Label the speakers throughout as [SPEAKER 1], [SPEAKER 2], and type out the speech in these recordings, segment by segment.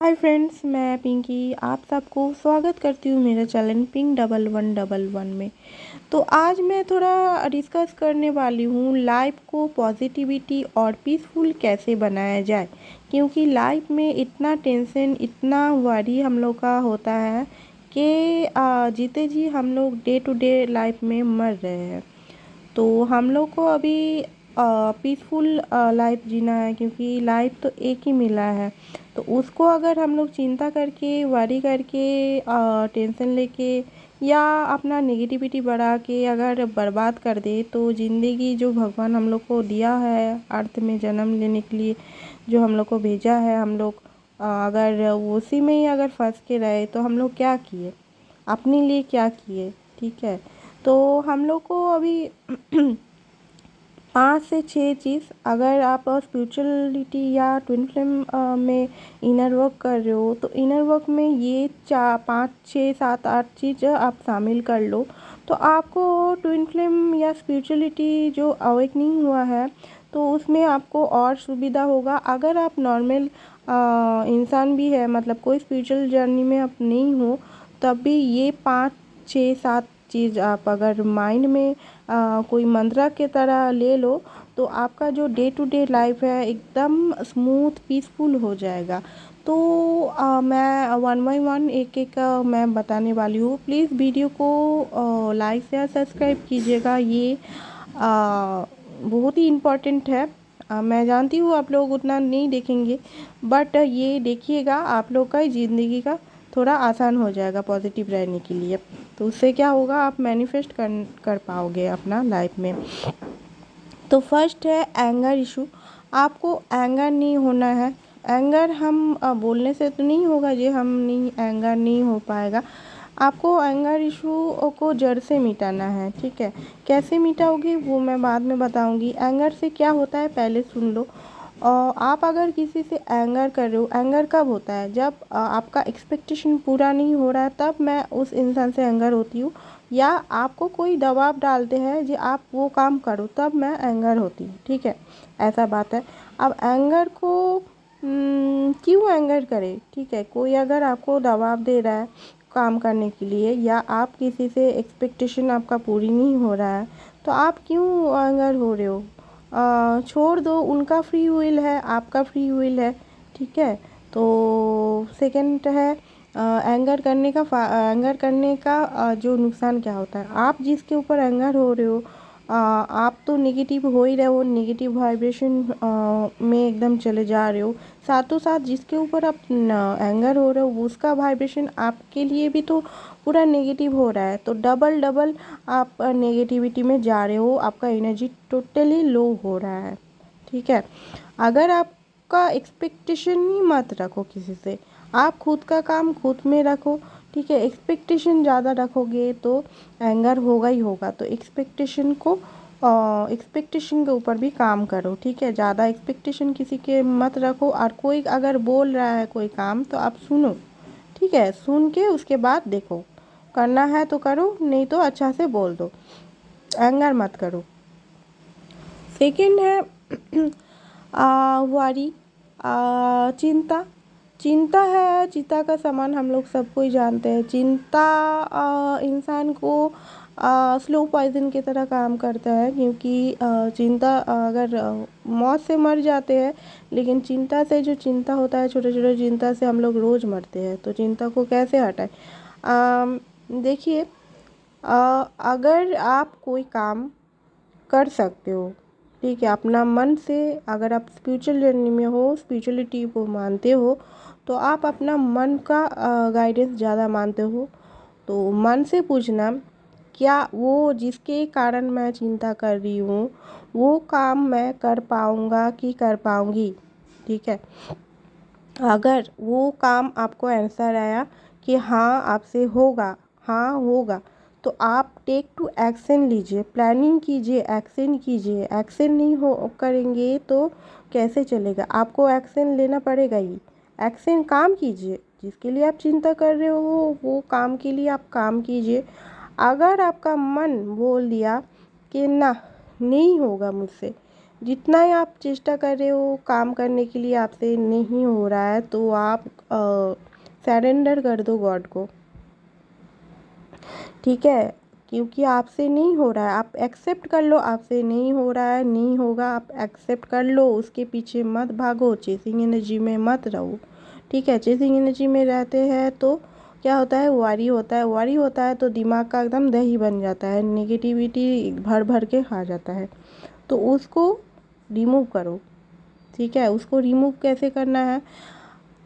[SPEAKER 1] Hi friends, मैं पिंकी आप सबको स्वागत करती हूँ मेरे चैनल पिंक1111 में। तो आज मैं थोड़ा डिस्कस करने वाली हूँ लाइफ को पॉजिटिविटी और पीसफुल कैसे बनाया जाए, क्योंकि लाइफ में इतना टेंशन इतना वरी हम लोग का होता है कि जीते जी हम लोग डे टू डे लाइफ में मर रहे हैं। तो हम लोग को अभी पीसफुल लाइफ जीना है, क्योंकि लाइफ तो एक ही मिला है। तो उसको अगर हम लोग चिंता करके वरी करके टेंशन लेके या अपना नेगेटिविटी बढ़ा के अगर बर्बाद कर दे, तो ज़िंदगी जो भगवान हम लोग को दिया है अर्थ में जन्म लेने के लिए, जो हम लोग को भेजा है, हम लोग अगर उसी में ही अगर फंस के रहे तो हम लोग क्या किए, अपने लिए क्या किए। ठीक है, तो हम लोग को अभी 5 से 6 चीज़, अगर आप स्पिरिचुअलिटी या ट्विन फ्लेम में इनर वर्क कर रहे हो, तो इनर वर्क में ये 4 5 6 7 8 चीज़ आप शामिल कर लो, तो आपको ट्विन फ्लेम या स्पिरिचुअलिटी जो अवेकनिंग हुआ है तो उसमें आपको और सुविधा होगा। अगर आप नॉर्मल इंसान भी है, मतलब कोई स्पिरिचुअल जर्नी में आप नहीं हो, तब भी ये 5 6 7 चीज़ आप अगर माइंड में कोई मंत्रा के तरह ले लो, तो आपका जो डे टू डे लाइफ है एकदम स्मूथ पीसफुल हो जाएगा। तो मैं वन बाय वन एक एक मैं बताने वाली हूँ। प्लीज़ वीडियो को लाइक शेयर सब्सक्राइब कीजिएगा, ये बहुत ही इम्पोर्टेंट है। मैं जानती हूँ आप लोग उतना नहीं देखेंगे, बट ये देखिएगा, आप लोग का ज़िंदगी का थोड़ा आसान हो जाएगा पॉजिटिव रहने के लिए। तो उससे क्या होगा, आप मैनिफेस्ट कर पाओगे अपना लाइफ में। तो फर्स्ट है एंगर इशू। आपको एंगर नहीं होना है। एंगर हम बोलने से तो नहीं होगा, जी हम नहीं, एंगर नहीं हो पाएगा। आपको एंगर इशू को जड़ से मिटाना है। ठीक है, कैसे मिटाओगे वो मैं बाद में बताऊंगी। एंगर से क्या होता है पहले सुन लो। और आप अगर किसी से एंगर कर रहे हो, एंगर कब होता है, जब आपका एक्सपेक्टेशन पूरा नहीं हो रहा है, तब मैं उस इंसान से एंगर होती हूँ। या आपको कोई दबाव डालते हैं जो आप वो काम करो, तब मैं एंगर होती हूँ। ठीक है, ऐसा बात है। अब एंगर को क्यों एंगर करें। ठीक है, कोई अगर आपको दबाव दे रहा है काम करने के लिए, या आप किसी से एक्सपेक्टेशन आपका पूरी नहीं हो रहा है, तो आप क्यों एंगर हो रहे हो। छोड़ दो, उनका फ्री विल है, आपका फ्री विल है। ठीक है, तो सेकंड है एंगर करने का जो नुकसान क्या होता है। आप जिसके ऊपर एंगर हो रहे हो, आप तो नेगेटिव हो ही रहे हो, नेगेटिव वाइब्रेशन में एकदम चले जा रहे हो। साथों साथ जिसके ऊपर आप एंगर हो रहे हो, उसका वाइब्रेशन आपके लिए भी तो पूरा नेगेटिव हो रहा है, तो डबल डबल आप नेगेटिविटी में जा रहे हो, आपका एनर्जी टोटली लो हो रहा है। ठीक है, अगर आपका एक्सपेक्टेशन ही मत रखो किसी से, आप खुद का काम खुद में रखो। ठीक है, एक्सपेक्टेशन ज़्यादा रखोगे तो एंगर होगा ही होगा। तो एक्सपेक्टेशन के ऊपर भी काम करो। ठीक है, ज़्यादा एक्सपेक्टेशन किसी के मत रखो। और कोई अगर बोल रहा है कोई काम, तो आप सुनो। ठीक है, सुन के उसके बाद देखो, करना है तो करो, नहीं तो अच्छा से बोल दो, एंगर मत करो। सेकंड है वरी, चिंता। चिंता है चिता का समान, हम लोग सब कोई जानते हैं। चिंता इंसान को स्लो पॉइजन की तरह काम करता है, क्योंकि चिंता अगर मौत से मर जाते हैं, लेकिन चिंता से जो चिंता होता है, छोटे छोटे चिंता से हम लोग रोज़ मरते हैं। तो चिंता को कैसे हटाएं। देखिए, अगर आप कोई काम कर सकते हो, ठीक है, अपना मन से, अगर आप स्पिरिचुअल जर्नी में हो, स्पिरिचुअलिटी को मानते हो, तो आप अपना मन का गाइडेंस ज़्यादा मानते हो, तो मन से पूछना, क्या वो जिसके कारण मैं चिंता कर रही हूँ, वो काम मैं कर पाऊँगा कि कर पाऊँगी। ठीक है, अगर वो काम आपको आंसर आया कि हाँ आपसे होगा, हाँ होगा, तो आप टेक टू एक्शन लीजिए, प्लानिंग कीजिए, एक्शन कीजिए। एक्शन नहीं हो करेंगे तो कैसे चलेगा, आपको एक्शन लेना पड़ेगा ही। एक्शन, काम कीजिए, जिसके लिए आप चिंता कर रहे हो वो काम के लिए आप काम कीजिए। अगर आपका मन बोल दिया कि ना, नहीं होगा मुझसे, जितना ही आप चेष्टा कर रहे हो काम करने के लिए आपसे नहीं हो रहा है, तो आप सरेंडर कर दो गॉड को, ठीक है। क्योंकि आपसे नहीं हो रहा है, आप एक्सेप्ट कर लो, आपसे नहीं हो रहा है, नहीं होगा, आप एक्सेप्ट कर लो। उसके पीछे मत भागो, चेसिंग एनर्जी में मत रहो, ठीक है। चेसिंग एनर्जी में रहते हैं तो क्या होता है, वारी होता है, वारी होता है तो दिमाग का एकदम दही बन जाता है, नेगेटिविटी भर भर के खा जाता है। तो उसको रिमूव करो, ठीक है। उसको रिमूव कैसे करना है,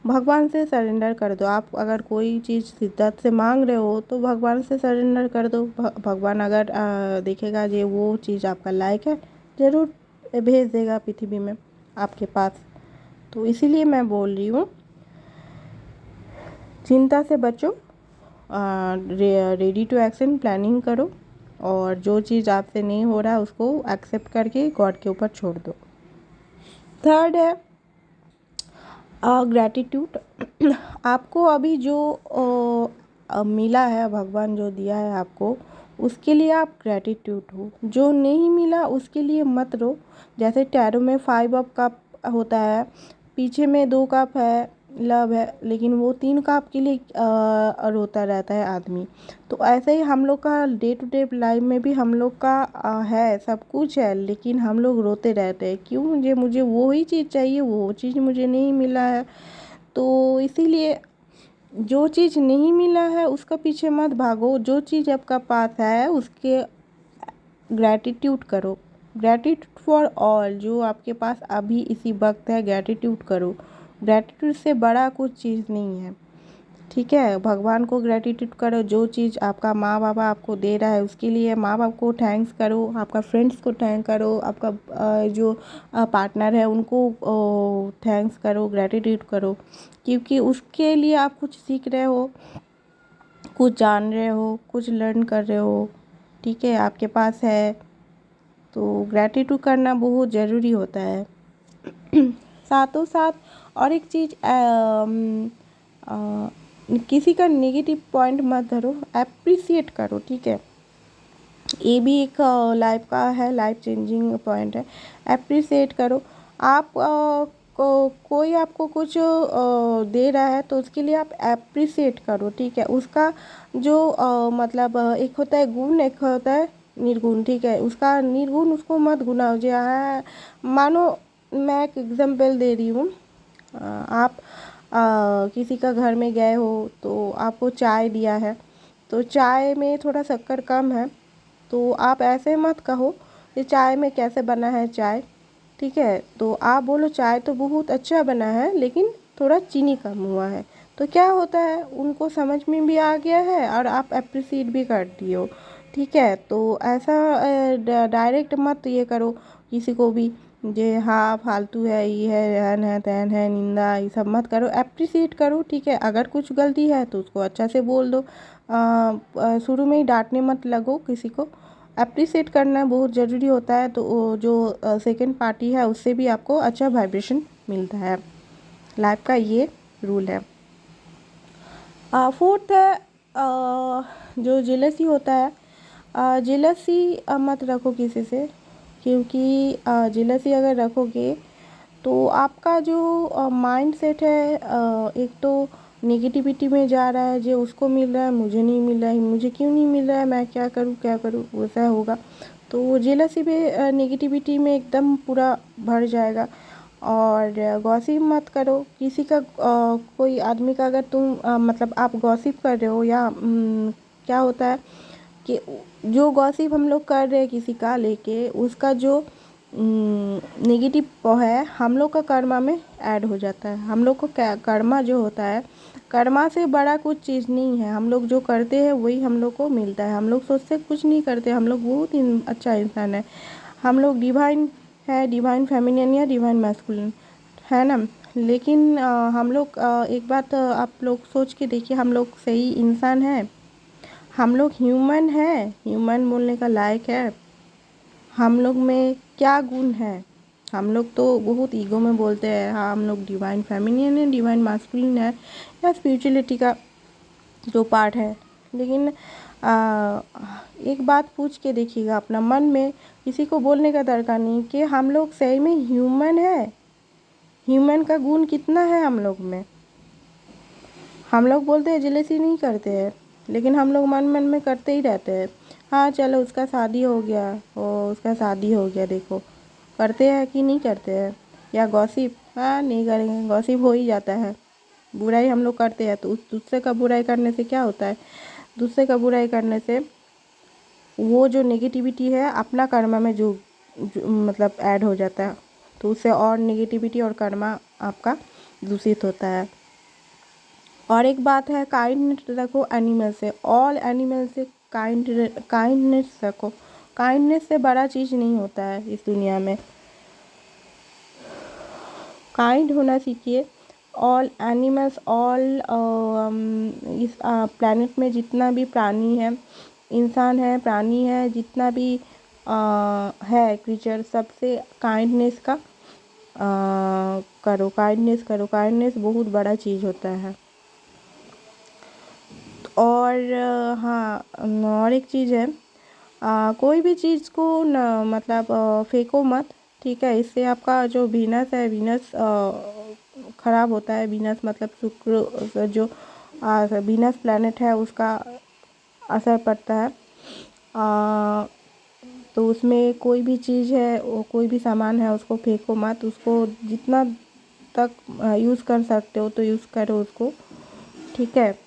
[SPEAKER 1] भगवान से सरेंडर कर दो। आप अगर कोई चीज़ शिद्दत से मांग रहे हो तो भगवान से सरेंडर कर दो। भगवान अगर देखेगा जे वो चीज़ आपका लायक है, ज़रूर भेज देगा पृथ्वी में आपके पास। तो इसीलिए मैं बोल रही हूँ, चिंता से बचो, रेडी टू एक्शन प्लानिंग करो, और जो चीज़ आपसे नहीं हो रहा है उसको एक्सेप्ट करके गॉड के ऊपर छोड़ दो। थर्ड है ग्रैटिट्यूड। आपको अभी जो मिला है, भगवान जो दिया है आपको, उसके लिए आप ग्रैटिट्यूड हो। जो नहीं मिला उसके लिए मत रो। जैसे टैरो में 5 ऑफ कप होता है, पीछे में 2 कप है, लव है, लेकिन वो 3 कप के लिए रोता रहता है आदमी। तो ऐसे ही हम लोग का डे टू डे लाइफ में भी हम लोग का है, सब कुछ है, लेकिन हम लोग रोते रहते हैं, क्यों, मुझे वो ही चीज़ चाहिए, वो चीज़ मुझे नहीं मिला है। तो इसीलिए जो चीज़ नहीं मिला है उसका पीछे मत भागो, जो चीज़ आपका पास है उसके ग्रैटिट्यूड करो। ग्रैटिट्यूड फॉर ऑल, जो आपके पास अभी इसी वक्त है, ग्रैटिट्यूड करो। ग्रैटिट्यूड से बड़ा कुछ चीज़ नहीं है, ठीक है। भगवान को ग्रैटिट्यूड करो, जो चीज़ आपका माँ बाबा आपको दे रहा है उसके लिए माँ बाप को थैंक्स करो, आपका फ्रेंड्स को थैंक करो, आपका जो पार्टनर है उनको थैंक्स करो, ग्रैटिट्यूड करो। क्योंकि उसके लिए आप कुछ सीख रहे हो, कुछ जान रहे हो, कुछ लर्न कर रहे हो, ठीक है, आपके पास है। तो ग्रैटिट्यूड करना बहुत ज़रूरी होता है। साथों साथ और एक चीज़, किसी का नेगेटिव पॉइंट मत धरो, एप्रिसिएट करो, ठीक है। ये भी एक लाइफ का है, लाइफ चेंजिंग पॉइंट है। एप्रिसिएट करो। आप कोई आपको कुछ दे रहा है तो उसके लिए आप एप्रिसिएट करो, ठीक है। उसका जो मतलब एक होता है गुण, एक होता है निर्गुण, ठीक है। उसका निर्गुण उसको मत गुनाओ। जो है, मानो मैं एक एग्जांपल दे रही हूँ, आप किसी का घर में गए हो तो आपको चाय दिया है, तो चाय में थोड़ा शक्कर कम है, तो आप ऐसे मत कहो कि चाय में कैसे बना है चाय, ठीक है। तो आप बोलो चाय तो बहुत अच्छा बना है लेकिन थोड़ा चीनी कम हुआ है। तो क्या होता है, उनको समझ में भी आ गया है और आप अप्रिशिएट भी करती हो, ठीक है। तो ऐसा डायरेक्ट मत ये करो किसी को भी, जे हाँ फालतू है, ये है, रहन है, तहन है, निंदा, ये सब मत करो, अप्रिशिएट करो, ठीक है। अगर कुछ गलती है तो उसको अच्छा से बोल दो, शुरू में ही डांटने मत लगो किसी को। अप्रिशिएट करना बहुत ज़रूरी होता है, तो वो जो सेकंड पार्टी है उससे भी आपको अच्छा वाइब्रेशन मिलता है। लाइफ का ये रूल है। फोर्थ है जो जेलसी होता है, जेलसी मत रखो किसी से, क्योंकि जेलसी अगर रखोगे तो आपका जो माइंड सेट है, एक तो नेगेटिविटी में जा रहा है, जो उसको मिल रहा है मुझे नहीं मिल रहा है, मुझे क्यों नहीं मिल रहा है, मैं क्या करूँ क्या करूँ, वैसा होगा। तो जेलसी में नेगेटिविटी में एकदम पूरा भर जाएगा। और गॉसिप मत करो किसी का, कोई आदमी का अगर तुम मतलब आप गॉसिप कर रहे हो, या क्या होता है कि जो गॉसिप हम लोग कर रहे हैं किसी का लेके, उसका जो नेगेटिव है हम लोग का कर्मा में ऐड हो जाता है। हम लोग को कर्मा जो होता है, कर्मा से बड़ा कुछ चीज़ नहीं है, हम लोग जो करते हैं वही हम लोग को मिलता है। हम लोग सोचते कुछ नहीं करते, हम लोग बहुत ही अच्छा इंसान है, हम लोग डिवाइन है, डिवाइन फेमिनिन या डिवाइन मैस्कुलिन है ना। लेकिन हम लोग एक बात आप लोग सोच के देखिए, हम लोग सही इंसान है, हम लोग ह्यूमन है, ह्यूमन बोलने का लायक है। हम लोग में क्या गुण है, हम लोग तो बहुत ईगो में बोलते हैं हाँ हम लोग डिवाइन फेमिनिन है, डिवाइन मास्कुलिन है, या स्पिरिचुअलिटी का जो पार्ट है, लेकिन एक बात पूछ के देखिएगा अपना मन में, किसी को बोलने का दरकार नहीं कि हम लोग सही में ह्यूमन है। ह्यूमन का गुण कितना है हम लोग में। हम लोग बोलते हैं जेलसी नहीं करते हैं, लेकिन हम लोग मन मन में करते ही रहते हैं। हाँ चलो उसका शादी हो गया, उसका शादी हो गया, देखो करते हैं कि नहीं करते हैं। या गॉसिप, हाँ नहीं करेंगे, गॉसिप हो ही जाता है। बुराई हम लोग करते हैं, तो उस दूसरे का बुराई करने से क्या होता है, दूसरे का बुराई करने से वो जो नेगेटिविटी है अपना कर्मा में जो मतलब ऐड हो जाता है, तो उससे और नेगेटिविटी और कर्मा आपका दूषित होता है। और एक बात है, काइंडनेस रखो एनिमल से, ऑल एनिमल से काइंडनेस रखो। काइंडनेस से बड़ा चीज़ नहीं होता है इस दुनिया में। काइंड होना सीखिए। ऑल एनिमल्स, ऑल इस प्लैनेट में जितना भी प्राणी है, इंसान है, प्राणी है, जितना भी है क्रीचर, सबसे काइंडनेस का करो, काइंडनेस करो। काइंडनेस बहुत बड़ा चीज़ होता है। और हाँ, और एक चीज़ है, कोई भी चीज़ को न मतलब फेंको मत, ठीक है। इससे आपका जो वीनस है, वीनस ख़राब होता है। वीनस मतलब शुक्र, जो वीनस प्लैनेट है उसका असर पड़ता है। तो उसमें कोई भी चीज़ है, कोई भी सामान है, उसको फेंको मत। उसको जितना तक यूज़ कर सकते हो तो यूज़ करो उसको, ठीक है।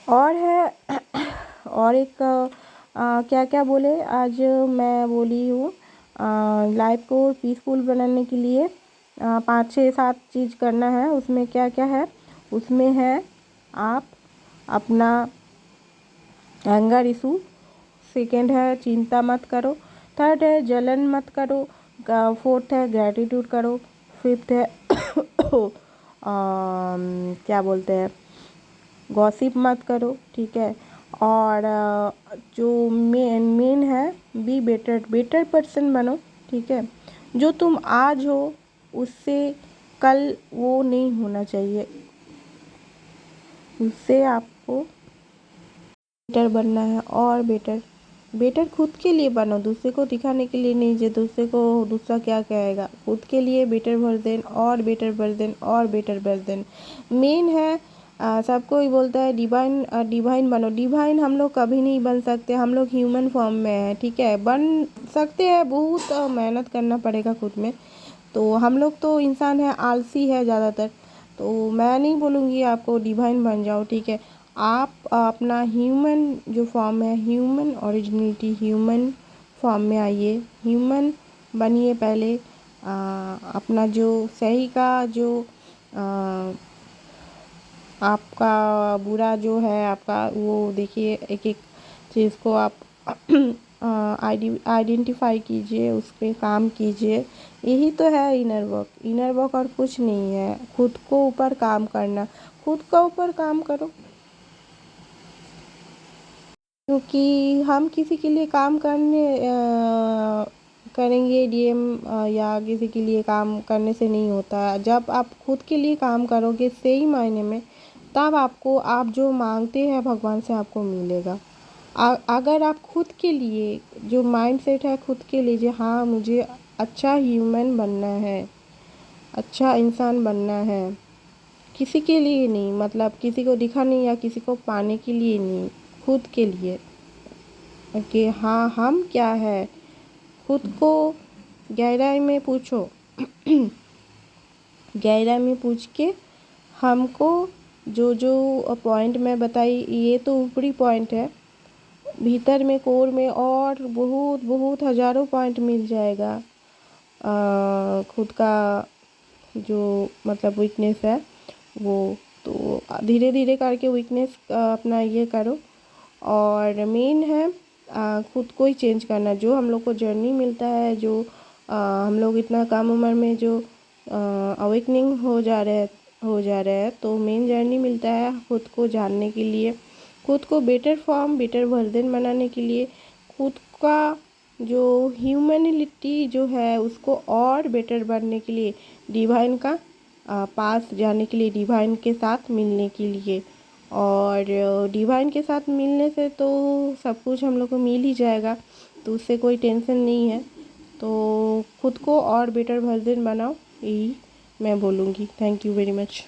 [SPEAKER 1] और है और एक क्या क्या बोले आज मैं बोली हूँ, लाइफ को पीसफुल बनाने के लिए 5 6 7 चीज़ करना है। उसमें क्या क्या है, उसमें है आप अपना एंगर इशू, सेकंड है चिंता मत करो, थर्ड है जलन मत करो, फोर्थ है ग्रैटिट्यूड करो, फिफ्थ है क्या बोलते हैं, गॉसिप मत करो, ठीक है। और जो मेन है, बी बेटर पर्सन बनो, ठीक है। जो तुम आज हो उससे कल वो नहीं होना चाहिए, उससे आपको बेटर बनना है। और बेटर खुद के लिए बनो, दूसरे को दिखाने के लिए नहीं, जो दूसरे को दूसरा क्या कहेगा। खुद के लिए बेटर वर्जन और बेटर वर्जन और बेटर वर्जन मेन है। सबको ही बोलता है डिवाइन बनो। डिवाइन हम लोग कभी नहीं बन सकते, हम लोग ह्यूमन फॉर्म में है, ठीक है। बन सकते हैं, बहुत मेहनत करना पड़ेगा खुद में। तो हम लोग तो इंसान है, आलसी है ज़्यादातर। तो मैं नहीं बोलूँगी आपको डिवाइन बन जाओ, ठीक है। आप अपना ह्यूमन जो फॉर्म है, ह्यूमन ओरिजिनलिटी, ह्यूमन फॉर्म में आइए, ह्यूमन बनिए पहले। अपना जो सही का जो आपका बुरा जो है आपका, वो देखिए, एक एक चीज़ को आप आइडेंटिफाई कीजिए, उस पर काम कीजिए। यही तो है इनर वर्क और कुछ नहीं है। खुद को ऊपर काम करना, खुद का ऊपर काम करो, क्योंकि हम किसी के लिए काम करेंगे डीएम या किसी के लिए काम करने से नहीं होता है। जब आप खुद के लिए काम करोगे सही मायने में, तब आपको आप जो मांगते हैं भगवान से आपको मिलेगा। अगर आप खुद के लिए जो माइंड सेट है, खुद के लिए हाँ मुझे अच्छा ह्यूमन बनना है, अच्छा इंसान बनना है, किसी के लिए नहीं, मतलब किसी को दिखाने या किसी को पाने के लिए नहीं, खुद के लिए कि हाँ हम क्या है। खुद को गहराई में पूछो गहराई में पूछ के हमको जो जो पॉइंट मैं बताई, ये तो ऊपरी पॉइंट है। भीतर में कोर में और बहुत बहुत हज़ारों पॉइंट मिल जाएगा। खुद का जो मतलब वीकनेस है वो, तो धीरे धीरे करके वीकनेस अपना ये करो। और मेन है खुद को ही चेंज करना। जो हम लोग को जर्नी मिलता है, जो हम लोग इतना कम उम्र में जो अवेकनिंग हो जा रहे हैं, तो मेन जर्नी मिलता है खुद को जानने के लिए, खुद को बेटर फॉर्म, बेटर वर्जन बनाने के लिए, खुद का जो ह्यूमैनिटी जो है उसको और बेटर बनने के लिए, डिवाइन का पास जाने के लिए, डिवाइन के साथ मिलने के लिए। और डिवाइन के साथ मिलने से तो सब कुछ हम लोग को मिल ही जाएगा, तो उससे कोई टेंशन नहीं है। तो खुद को और बेटर वर्जन बनाओ, यही मैं बोलूँगी। Thank you very much.